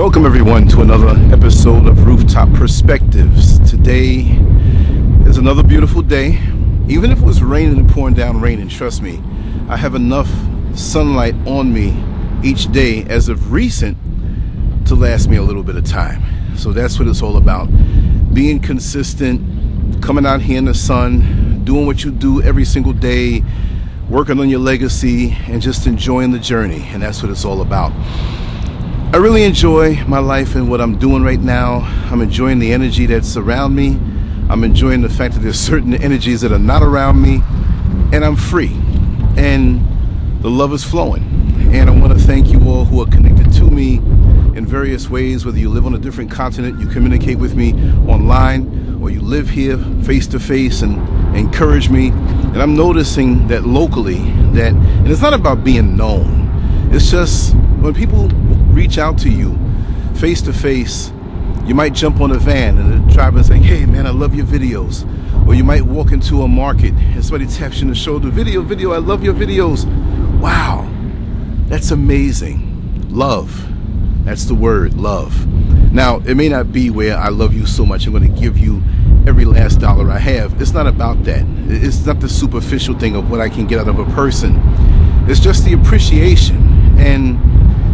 Welcome everyone to another episode of Rooftop Perspectives. Today is another beautiful day. Even if it was raining and pouring down rain, and trust me, I have enough sunlight on me each day as of recent to last me a little bit of time. So that's what it's all about. Being consistent, coming out here in the sun, doing what you do every single day, working on your legacy, and just enjoying the journey. And that's what it's all about. I really enjoy my life and what I'm doing right now. I'm enjoying the energy that's around me. I'm enjoying the fact that there's certain energies that are not around me, and I'm free. And the love is flowing. And I want to thank you all who are connected to me in various ways, whether you live on a different continent, you communicate with me online, or you live here face to face and encourage me. And I'm noticing that locally, and it's not about being known. It's just when people reach out to you face to face, you might jump on a van and the driver is saying, "Hey man, I love your videos." Or you might walk into a market and somebody taps you on the shoulder, video, I love your videos. Wow, that's amazing. Love, that's the word, love. Now, it may not be where I love you so much I'm going to give you every last dollar I have. It's not about that. It's not the superficial thing of what I can get out of a person. It's just the appreciation. And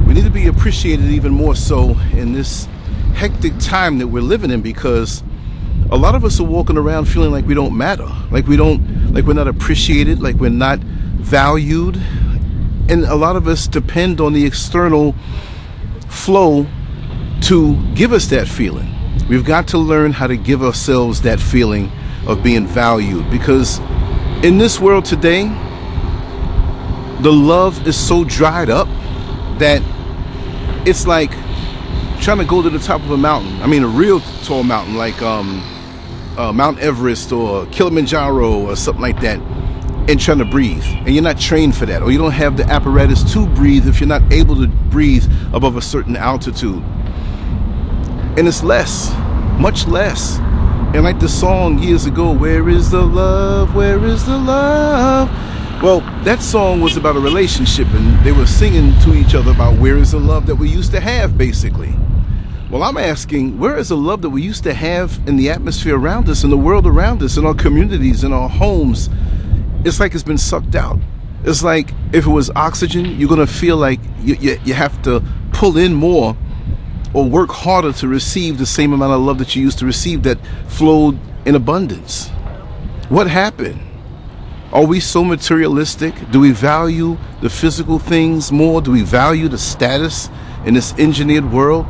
we need to be appreciated even more so in this hectic time that we're living in, because a lot of us are walking around feeling like we don't matter, like we're not appreciated, like we're not valued. And a lot of us depend on the external flow to give us that feeling. We've got to learn how to give ourselves that feeling of being valued, because in this world today, the love is so dried up that it's like trying to go to the top of a mountain. I mean, a real tall mountain, like Mount Everest or Kilimanjaro or something like that, and trying to breathe. And you're not trained for that, or you don't have the apparatus to breathe if you're not able to breathe above a certain altitude. And it's less, much less. And like the song years ago, "Where is the love? Where is the love?" Well, that song was about a relationship, and they were singing to each other about where is the love that we used to have, basically. Well, I'm asking, where is the love that we used to have in the atmosphere around us, in the world around us, in our communities, in our homes? It's like it's been sucked out. It's like if it was oxygen, you're going to feel like you have to pull in more or work harder to receive the same amount of love that you used to receive that flowed in abundance. What happened? Are we so materialistic? Do we value the physical things more? Do we value the status in this engineered world?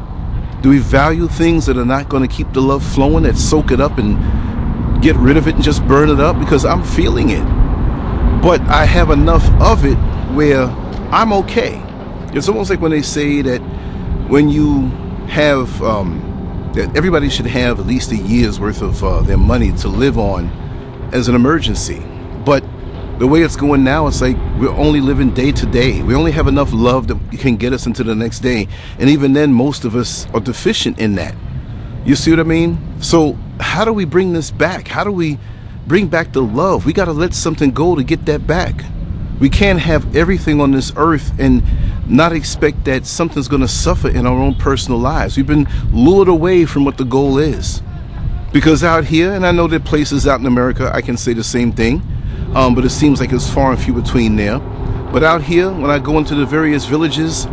Do we value things that are not going to keep the love flowing, that soak it up and get rid of it and just burn it up? Because I'm feeling it, but I have enough of it where I'm okay. It's almost like when they say that when you have, that everybody should have at least a year's worth of their money to live on as an emergency. But the way it's going now, it's like we're only living day to day. We only have enough love that can get us into the next day. And even then, most of us are deficient in that. You see what I mean? So how do we bring this back? How do we bring back the love? We got to let something go to get that back. We can't have everything on this earth and not expect that something's going to suffer in our own personal lives. We've been lured away from what the goal is. Because out here, and I know there are places out in America I can say the same thing, but it seems like it's far and few between there. But out here, when I go into the various villages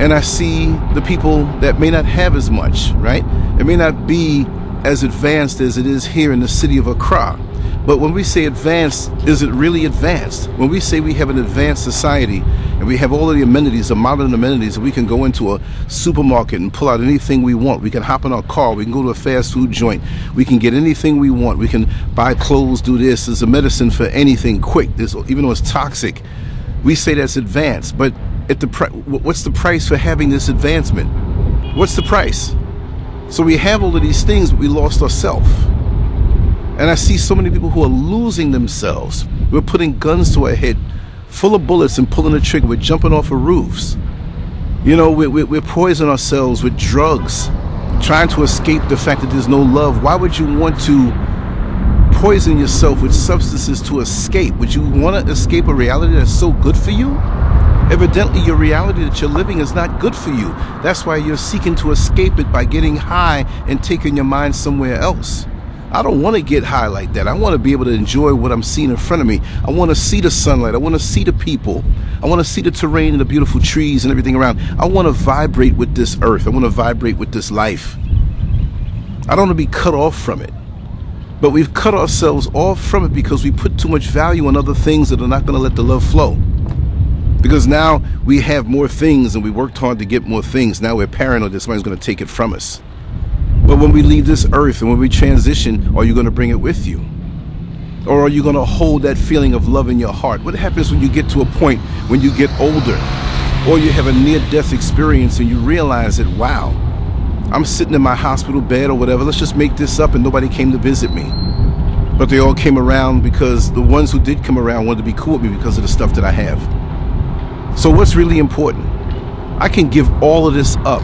and I see the people that may not have as much, right? It may not be as advanced as it is here in the city of Accra. But when we say advanced, is it really advanced? When we say we have an advanced society and we have all of the amenities, the modern amenities, and we can go into a supermarket and pull out anything we want. We can hop in our car. We can go to a fast food joint. We can get anything we want. We can buy clothes, do this. There's a medicine for anything quick. Even though it's toxic, we say that's advanced. But at what's the price for having this advancement? What's the price? So we have all of these things, but we lost ourselves. And I see so many people who are losing themselves. We're putting guns to our head, full of bullets, and pulling the trigger. We're jumping off of roofs. You know, we're poisoning ourselves with drugs, trying to escape the fact that there's no love. Why would you want to poison yourself with substances to escape? Would you want to escape a reality that's so good for you? Evidently, your reality that you're living is not good for you. That's why you're seeking to escape it by getting high and taking your mind somewhere else. I don't want to get high like that. I want to be able to enjoy what I'm seeing in front of me. I want to see the sunlight. I want to see the people. I want to see the terrain and the beautiful trees and everything around. I want to vibrate with this earth. I want to vibrate with this life. I don't want to be cut off from it. But we've cut ourselves off from it because we put too much value on other things that are not going to let the love flow. Because now we have more things and we worked hard to get more things. Now we're paranoid that somebody's going to take it from us. But when we leave this earth and when we transition, are you going to bring it with you? Or are you going to hold that feeling of love in your heart? What happens when you get to a point when you get older or you have a near-death experience and you realize that, wow, I'm sitting in my hospital bed or whatever. Let's just make this up and nobody came to visit me. But they all came around because the ones who did come around wanted to be cool with me because of the stuff that I have. So what's really important? I can give all of this up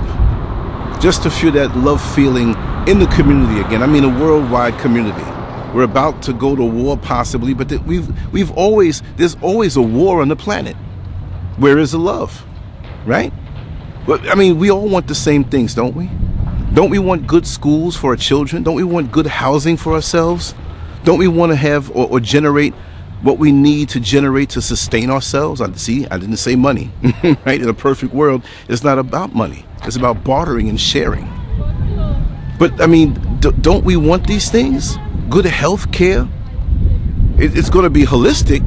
just to feel that love feeling in the community again. I mean, a worldwide community. We're about to go to war possibly, but there's always a war on the planet. Where is the love, right? But I mean, we all want the same things, don't we? Don't we want good schools for our children? Don't we want good housing for ourselves? Don't we want to have or generate what we need to generate to sustain ourselves? I didn't say money, right? In a perfect world, it's not about money. It's about bartering and sharing. But I mean, don't we want these things? Good health care? It's going to be holistic,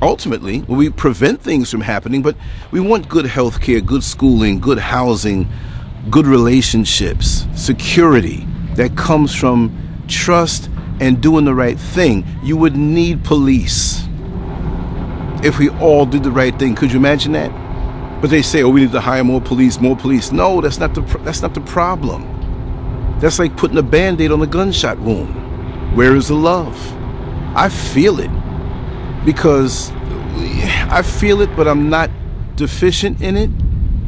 ultimately, where we prevent things from happening, but we want good health care, good schooling, good housing, good relationships, security that comes from trust and doing the right thing. You would need police if we all did the right thing. Could you imagine that? But they say, oh, we need to hire more police, more police. No, that's not the problem. That's like putting a Band-Aid on a gunshot wound. Where is the love? I feel it because I feel it, but I'm not deficient in it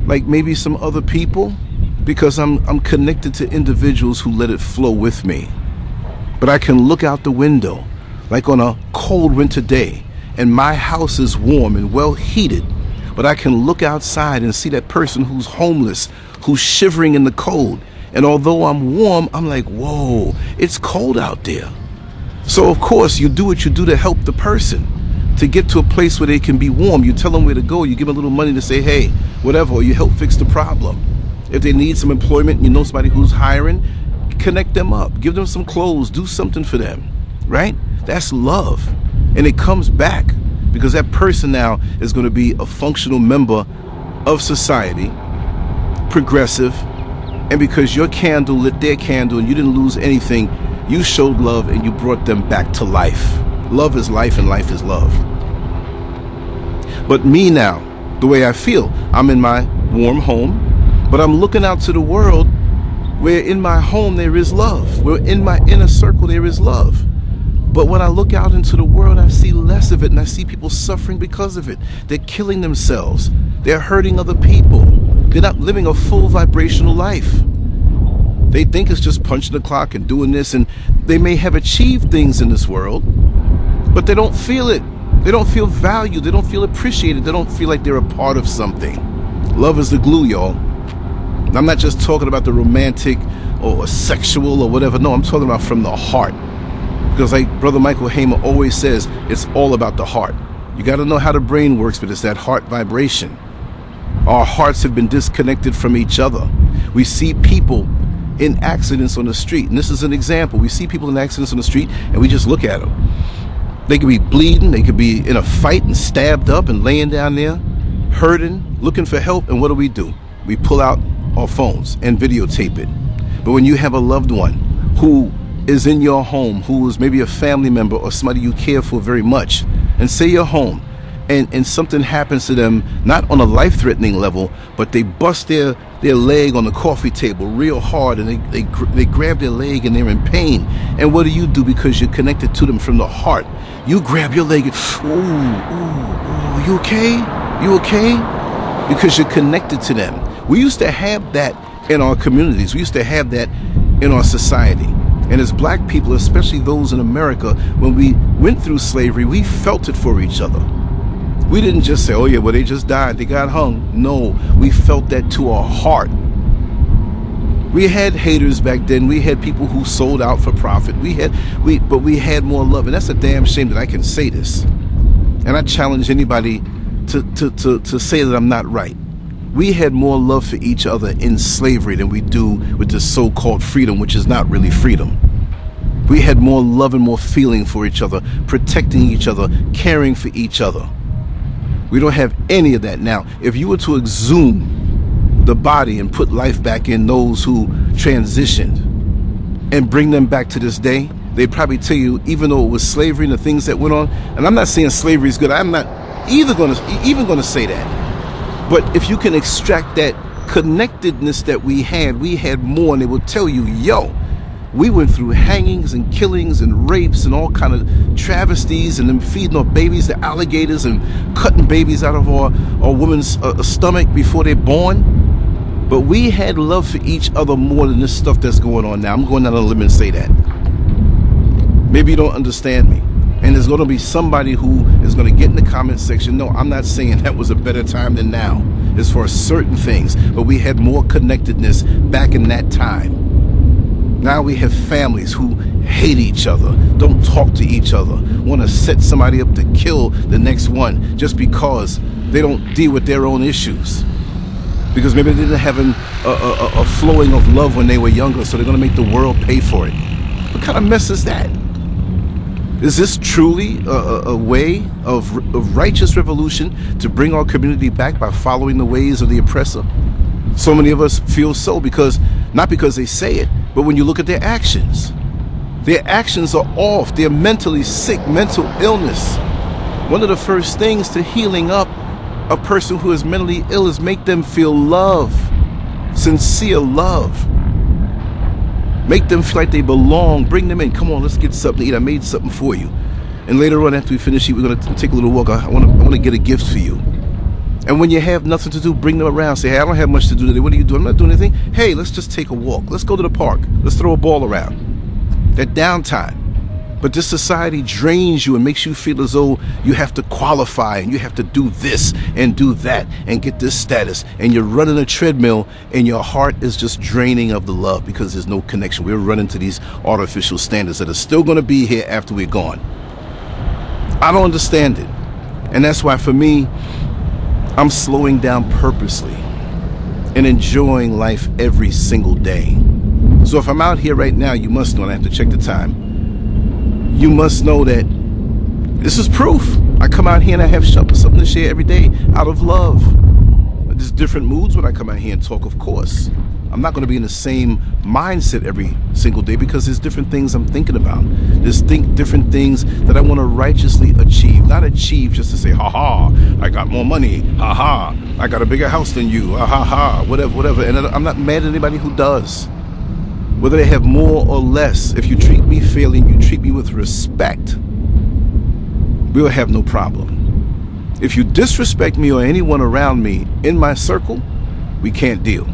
like maybe some other people because I'm connected to individuals who let it flow with me. But I can look out the window like on a cold winter day and my house is warm and well heated, but I can look outside and see that person who's homeless, who's shivering in the cold. And although I'm warm, I'm like, whoa, it's cold out there. So of course you do what you do to help the person to get to a place where they can be warm. You tell them where to go, you give them a little money to say, hey, whatever, or you help fix the problem. If they need some employment, you know somebody who's hiring, connect them up, give them some clothes, do something for them, right? That's love. And it comes back because that person now is going to be a functional member of society, progressive, and because your candle lit their candle and you didn't lose anything, you showed love and you brought them back to life. Love is life and life is love. But me now, the way I feel, I'm in my warm home, but I'm looking out to the world where in my home there is love, where in my inner circle there is love. But when I look out into the world, I see less of it and I see people suffering because of it. They're killing themselves. They're hurting other people. They're not living a full vibrational life. They think it's just punching the clock and doing this, and they may have achieved things in this world, but they don't feel it. They don't feel valued. They don't feel appreciated. They don't feel like they're a part of something. Love is the glue, y'all. And I'm not just talking about the romantic or sexual or whatever. No, I'm talking about from the heart. Because like Brother Michael Hamer always says, it's all about the heart. You got to know how the brain works, but it's that heart vibration. Our hearts have been disconnected from each other. We see people in accidents on the street, and this is an example. We see people in accidents on the street and we just look at them. They could be bleeding, they could be in a fight and stabbed up and laying down there hurting, looking for help, and what do? We pull out our phones and videotape it. But when you have a loved one who is in your home, who is maybe a family member or somebody you care for very much, and say you're home and something happens to them, not on a life-threatening level, but they bust their leg on the coffee table real hard and they grab their leg and they're in pain. And what do? Because you're connected to them from the heart. You grab your leg and, ooh, you okay? You okay? Because you're connected to them. We used to have that in our communities. We used to have that in our society. And as black people, especially those in America, when we went through slavery, we felt it for each other. We didn't just say, oh yeah, well they just died, they got hung. No, we felt that to our heart. We had haters back then. We had people who sold out for profit. But we had more love, and that's a damn shame that I can say this. And I challenge anybody to say that I'm not right. We had more love for each other in slavery than we do with this so-called freedom, which is not really freedom. We had more love and more feeling for each other, protecting each other, caring for each other. We don't have any of that now. If you were to exhume the body and put life back in those who transitioned and bring them back to this day, they'd probably tell you, even though it was slavery and the things that went on, and I'm not saying slavery is good, I'm not even going to say that, but if you can extract that connectedness that we had more, and they will tell you, yo, we went through hangings and killings and rapes and all kind of travesties, and them feeding our babies to alligators and cutting babies out of our woman's stomach before they're born. But we had love for each other more than this stuff that's going on now. I'm going down on a limb and say that. Maybe you don't understand me. And there's going to be somebody who is going to get in the comment section. No, I'm not saying that was a better time than now. It's for certain things. But we had more connectedness back in that time. Now we have families who hate each other, don't talk to each other, want to set somebody up to kill the next one just because they don't deal with their own issues. Because maybe they didn't have a flowing of love when they were younger, so they're going to make the world pay for it. What kind of mess is that? Is this truly a way of righteous revolution to bring our community back by following the ways of the oppressor? So many of us feel so, not because they say it, but when you look at their actions are off. They're mentally sick, mental illness. One of the first things to healing up a person who is mentally ill is make them feel love, sincere love. Make them feel like they belong. Bring them in. Come on, let's get something to eat. I made something for you. And later on, after we finish eating, we're going to take a little walk. I want to get a gift for you. And when you have nothing to do, bring them around. Say, hey, I don't have much to do today. What are you doing? I'm not doing anything. Hey, let's just take a walk. Let's go to the park. Let's throw a ball around. That downtime. But this society drains you and makes you feel as though you have to qualify and you have to do this and do that and get this status. And you're running a treadmill and your heart is just draining of the love because there's no connection. We're running to these artificial standards that are still going to be here after we're gone. I don't understand it. And that's why for me, I'm slowing down purposely and enjoying life every single day. So if I'm out here right now, you must know, and I have to check the time, you must know that this is proof. I come out here and I have something to share every day out of love. There's different moods when I come out here and talk, of course. I'm not going to be in the same mindset every single day because there's different things I'm thinking about. There's different things that I want to righteously achieve. Not achieve just to say, ha ha, I got more money, ha ha, I got a bigger house than you, ha ha, whatever. And I'm not mad at anybody who does. Whether they have more or less, if you treat me fairly and you treat me with respect, we'll have no problem. If you disrespect me or anyone around me in my circle, we can't deal.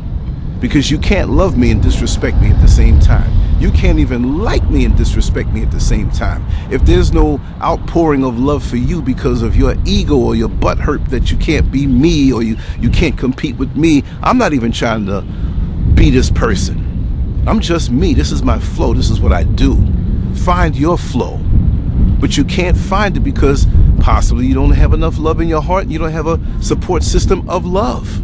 Because you can't love me and disrespect me at the same time. You can't even like me and disrespect me at the same time. If there's no outpouring of love for you because of your ego or your butt hurt that you can't be me or you can't compete with me, I'm not even trying to be this person. I'm just me. This is my flow. This is what I do. Find your flow. But you can't find it because possibly you don't have enough love in your heart and you don't have a support system of love.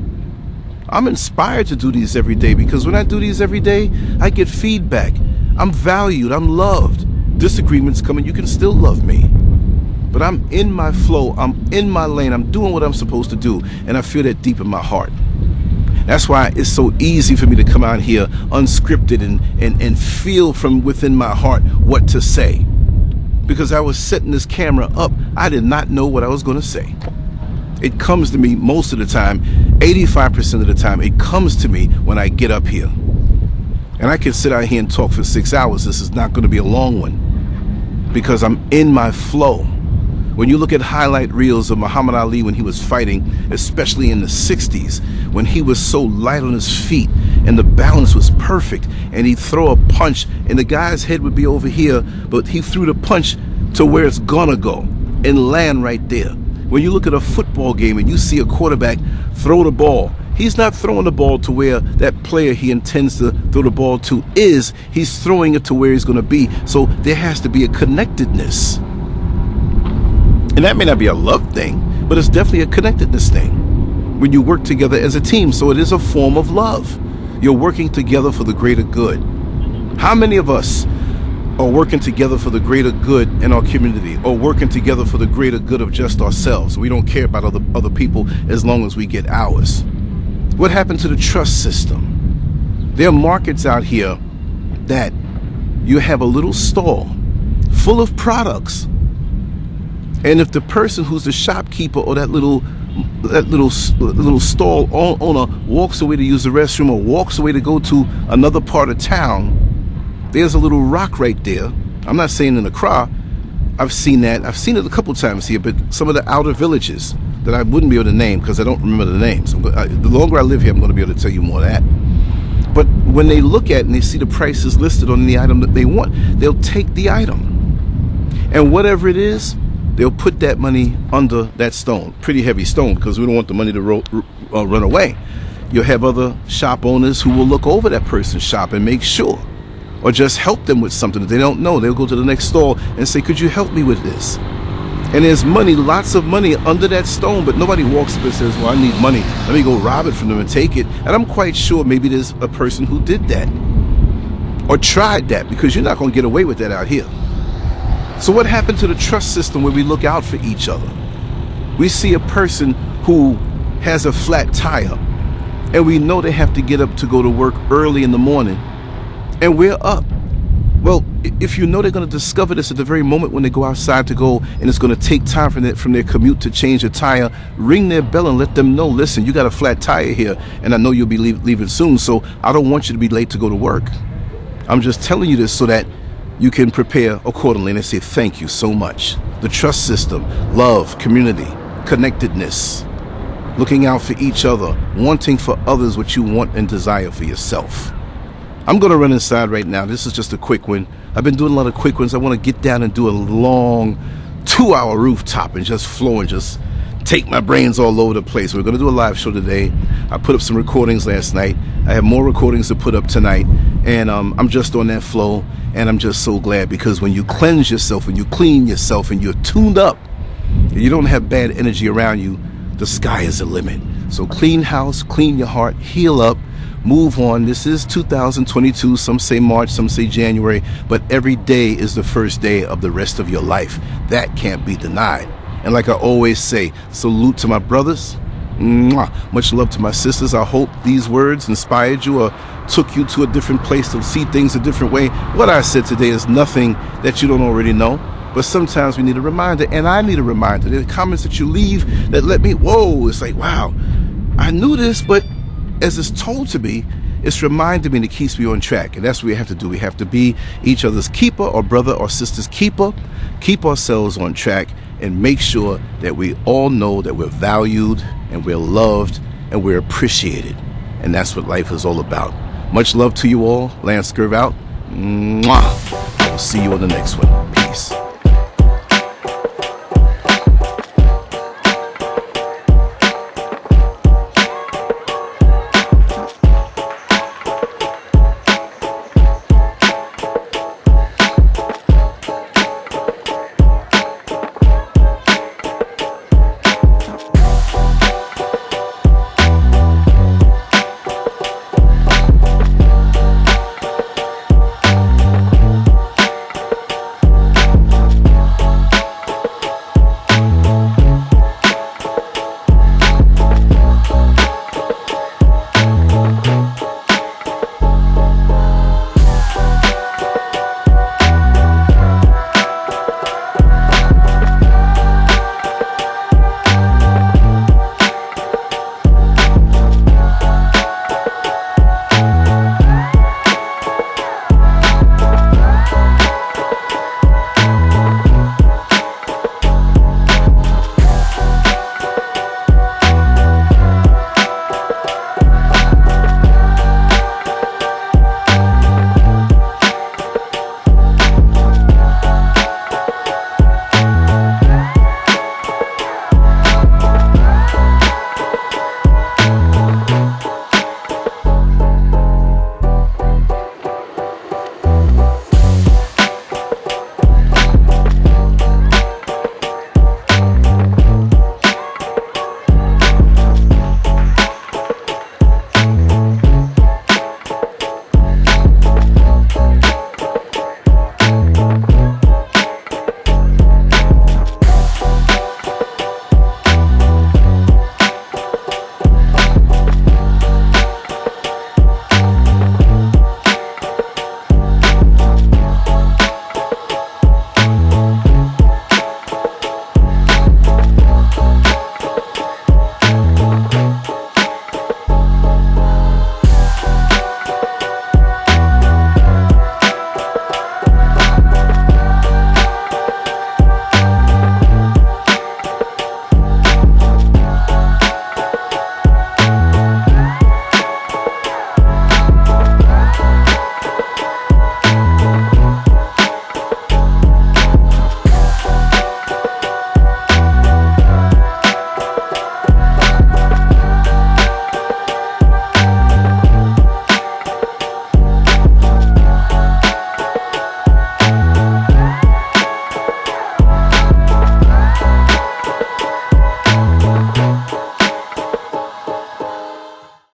I'm inspired to do these every day because when I do these every day, I get feedback. I'm valued. I'm loved. Disagreements come and you can still love me. But I'm in my flow. I'm in my lane. I'm doing what I'm supposed to do. And I feel that deep in my heart. That's why it's so easy for me to come out here unscripted and feel from within my heart what to say. Because I was setting this camera up, I did not know what I was going to say. It comes to me most of the time, 85% of the time, it comes to me when I get up here. And I can sit out here and talk for 6 hours. This is not going to be a long one because I'm in my flow. When you look at highlight reels of Muhammad Ali when he was fighting, especially in the 60s, when he was so light on his feet and the balance was perfect and he'd throw a punch and the guy's head would be over here, but he threw the punch to where it's gonna go and land right there. When you look at a football game and you see a quarterback throw the ball, he's not throwing the ball to where that player he intends to throw the ball to is. He's throwing it to where he's going to be. So there has to be a connectedness. And that may not be a love thing, but it's definitely a connectedness thing when you work together as a team. So it is a form of love. You're working together for the greater good. How many of us are working together for the greater good in our community, or working together for the greater good of just ourselves? We don't care about other people as long as we get ours. What happened to the trust system? There are markets out here that you have a little stall full of products, and if the person who's the shopkeeper or that little stall owner walks away to use the restroom or walks away to go to another part of town, there's a little rock right there. I'm not saying in Accra. I've seen that. I've seen it a couple times here, but some of the outer villages that I wouldn't be able to name because I don't remember the names. The longer I live here, I'm going to be able to tell you more of that. But when they look at it and they see the prices listed on the item that they want, they'll take the item. And whatever it is, they'll put that money under that stone. Pretty heavy stone, because we don't want the money to run away. You'll have other shop owners who will look over that person's shop and make sure, or just help them with something that they don't know. They'll go to the next stall and say, could you help me with this? And there's money, lots of money under that stone, but nobody walks up and says, well, I need money. Let me go rob it from them and take it. And I'm quite sure maybe there's a person who did that or tried that, because you're not going to get away with that out here. So what happened to the trust system where we look out for each other? We see a person who has a flat tire and we know they have to get up to go to work early in the morning, and we're up. Well, if you know they're going to discover this at the very moment when they go outside to go, and it's going to take time from their commute to change a tire, ring their bell and let them know, listen, you got a flat tire here, and I know you'll be leaving soon, so I don't want you to be late to go to work. I'm just telling you this so that you can prepare accordingly. And they say, thank you so much. The trust system, love, community, connectedness, looking out for each other, wanting for others what you want and desire for yourself. I'm going to run inside right now. This is just a quick one. I've been doing a lot of quick ones. I want to get down and do a long 2-hour rooftop and just flow and just take my brains all over the place. We're going to do a live show today. I put up some recordings last night. I have more recordings to put up tonight. And I'm just on that flow. And I'm just so glad, because when you cleanse yourself and you clean yourself and you're tuned up and you don't have bad energy around you, the sky is the limit. So clean house, clean your heart, heal up, move on. This is 2022. Some say March, some say January, but every day is the first day of the rest of your life. That can't be denied. And like I always say, salute to my brothers. Mwah. Much love to my sisters. I hope these words inspired you or took you to a different place to see things a different way. What I said today is nothing that you don't already know, but sometimes we need a reminder, and I need a reminder. There are comments that you leave that let me, whoa, it's like, wow, I knew this, but as it's told to me, it's reminding me, and it keeps me on track. And that's what we have to do. We have to be each other's keeper, or brother or sister's keeper, keep ourselves on track, and make sure that we all know that we're valued and we're loved and we're appreciated. And that's what life is all about. Much love to you all. LanceScurv out. Mwah. I'll see you on the next one.